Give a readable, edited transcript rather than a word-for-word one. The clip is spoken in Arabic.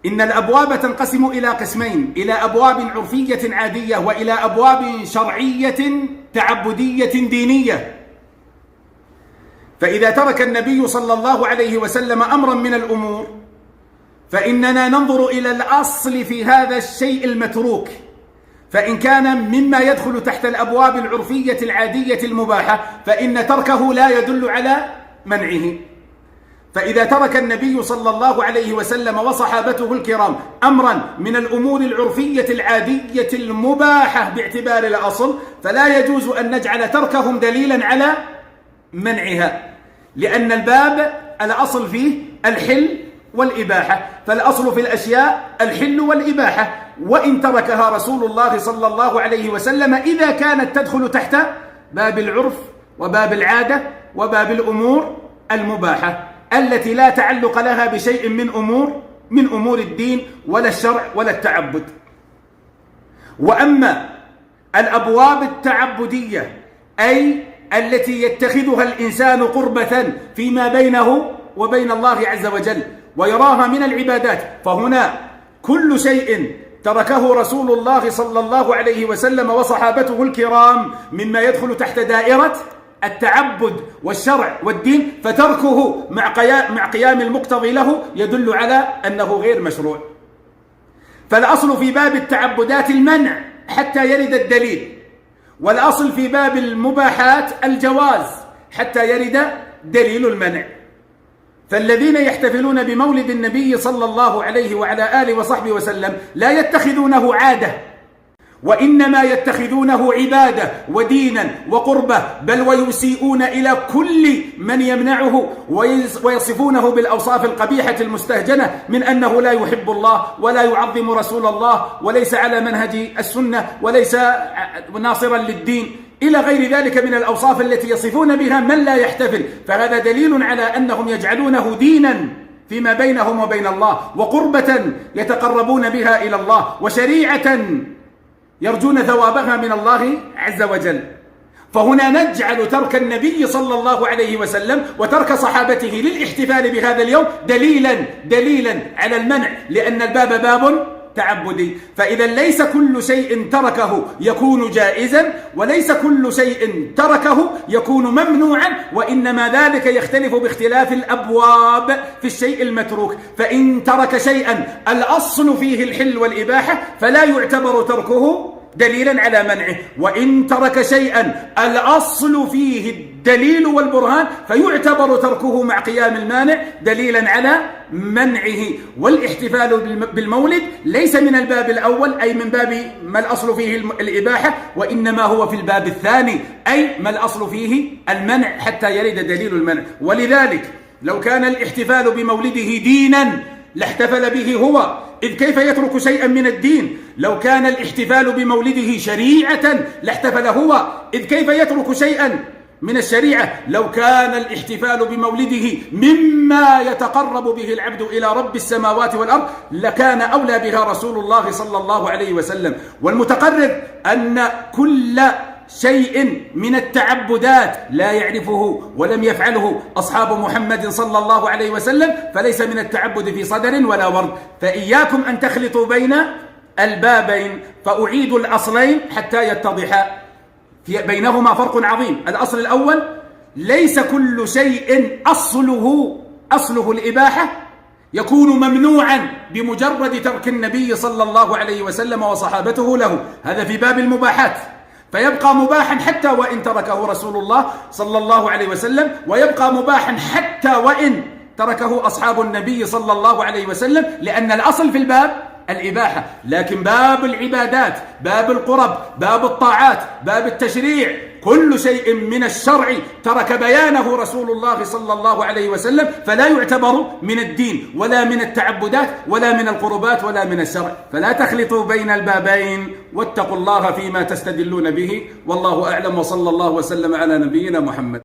إن الأبواب تنقسم إلى قسمين: إلى أبواب عرفية عادية، وإلى أبواب شرعية تعبدية دينية. فإذا ترك النبي صلى الله عليه وسلم أمرا من الأمور فإننا ننظر إلى الأصل في هذا الشيء المتروك، فإن كان مما يدخل تحت الأبواب العرفية العادية المباحة فإن تركه لا يدل على منعه. فإذا ترك النبي صلى الله عليه وسلم وصحابته الكرام أمرا من الأمور العرفية العادية المباحة باعتبار الأصل فلا يجوز أن نجعل تركهم دليلا على منعها، لأن الباب الأصل فيه الحل والإباحة، فالأصل في الأشياء الحل والإباحة، وإن تركها رسول الله صلى الله عليه وسلم إذا كانت تدخل تحت باب العرف وباب العادة وباب الأمور المباحة التي لا تعلق لها بشيء من أمور الدين ولا الشرع ولا التعبد. وأما الأبواب التعبدية أي التي يتخذها الإنسان قربة فيما بينه وبين الله عز وجل ويراها من العبادات، فهنا كل شيء تركه رسول الله صلى الله عليه وسلم وصحابته الكرام مما يدخل تحت دائرة التعبد والشرع والدين فتركه مع قيام المقتضي له يدل على أنه غير مشروع. فالأصل في باب التعبدات المنع حتى يرد الدليل، والأصل في باب المباحات الجواز حتى يرد دليل المنع. فالذين يحتفلون بمولد النبي صلى الله عليه وعلى آله وصحبه وسلم لا يتخذونه عادة، وإنما يتخذونه عبادة ودينا وقربة، بل ويسيئون إلى كل من يمنعه ويصفونه بالأوصاف القبيحة المستهجنة من أنه لا يحب الله ولا يعظم رسول الله وليس على منهج السنة وليس ناصرا للدين إلى غير ذلك من الأوصاف التي يصفون بها من لا يحتفل. فهذا دليل على أنهم يجعلونه دينا فيما بينهم وبين الله، وقربة يتقربون بها إلى الله، وشريعة يرجون ثوابها من الله عز وجل. فهنا نجعل ترك النبي صلى الله عليه وسلم وترك صحابته للاحتفال بهذا اليوم دليلا على المنع، لأن الباب باب تعبدي. فإذا ليس كل شيء تركه يكون جائزا، وليس كل شيء تركه يكون ممنوعا، وإنما ذلك يختلف باختلاف الأبواب في الشيء المتروك. فإن ترك شيئا الأصل فيه الحل والإباحة فلا يعتبر تركه دليلا على منعه، وإن ترك شيئا الأصل فيه الدليل والبرهان فيعتبر تركه مع قيام المانع دليلا على منعه. والاحتفال بالمولد ليس من الباب الأول أي من باب ما الأصل فيه الإباحة، وإنما هو في الباب الثاني أي ما الأصل فيه المنع حتى يرد دليل المنع. ولذلك لو كان الاحتفال بمولده دينا لاحتفل به هو، إذ كيف يترك شيئا من الدين؟ لو كان الاحتفال بمولده شريعة لاحتفل هو، إذ كيف يترك شيئا من الشريعة؟ لو كان الاحتفال بمولده مما يتقرب به العبد إلى رب السماوات والأرض لكان أولى بها رسول الله صلى الله عليه وسلم. والمتقرر أن كل شيء من التعبدات لا يعرفه ولم يفعله أصحاب محمد صلى الله عليه وسلم فليس من التعبد في صدر ولا ورد. فإياكم أن تخلطوا بين البابين، فأعيد الأصلين حتى يتضحا، بينهما فرق عظيم. الأصل الأول: ليس كل شيء أصله الإباحة يكون ممنوعا بمجرد ترك النبي صلى الله عليه وسلم وصحابته له، هذا في باب المباحات، فيبقى مباحا حتى وإن تركه رسول الله صلى الله عليه وسلم، ويبقى مباحا حتى وإن تركه أصحاب النبي صلى الله عليه وسلم، لأن الأصل في الباب الإباحة. لكن باب العبادات، باب القرب، باب الطاعات، باب التشريع، كل شيء من الشرع ترك بيانه رسول الله صلى الله عليه وسلم فلا يعتبر من الدين ولا من التعبدات ولا من القربات ولا من الشرع. فلا تخلطوا بين البابين، واتقوا الله فيما تستدلون به، والله أعلم، وصلى الله وسلم على نبينا محمد.